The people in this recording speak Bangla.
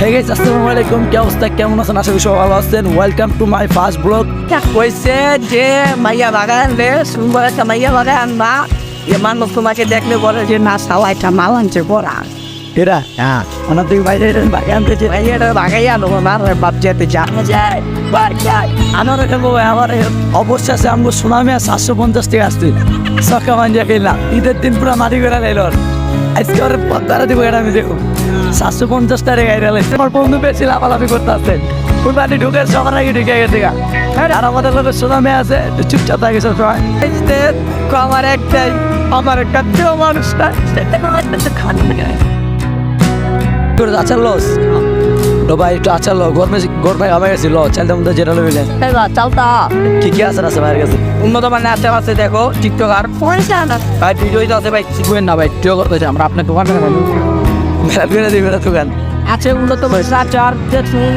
Hey guys, আসসালামু আলাইকুম। কি অবস্থা, কেমন আছেন? আশা করি সবাই ভালো আছেন। Welcome to my first blog. কইছে যে মাইয়া বাগান রে সুন্দর একটা মাইয়া বাগান না যে মানুষ তোমাকে দেখলে বলে যে না সাওয়াইটা মাল আনছে পড়া এরা ওনার থেকে বাইরে বাগান থেকে মাইয়াটা বাগাইয়া নেবো না রে বাপ যেতে জানা যায় আমার এখানে আমার অবশ্যই আছে। আমি সুনামে 750 টাকা আসছে সকা মাঞ্জা খেলাম। ঈদের দিন পুরো মাটি করে লাইল। আজকে ওর পদ্মারা দিব এটা আমি দেখুন 750 টাকা গাড়ি লাইল। আমার বন্ধু পেয়েছিল আপালাপি করতে আসছেন ওই মাটি ঢুকে সবার আগে ঢুকে গেছে গা। আর আমাদের লোকের সুনামে আছে চুপচাপ থাকে সব সময়। আমার একটাই আমার একটা প্রিয় মানুষটা আচার লস তো ভাই একটু আচার লো গরমে আমার গেছি লো চালটা মধ্যে যেটা লইলেন চালতা কি কি আচার আছে ভাইয়ের কাছে? উন্নত মানের আচার আছে দেখো টিকটক আর পয়সা না ভাই ভিডিও আছে ভাই শিখবেন না ভাই টিও করতে আমরা আপনার দোকানে মেলা দিবে না দোকান আছে উন্নত মানের আচার দেখুন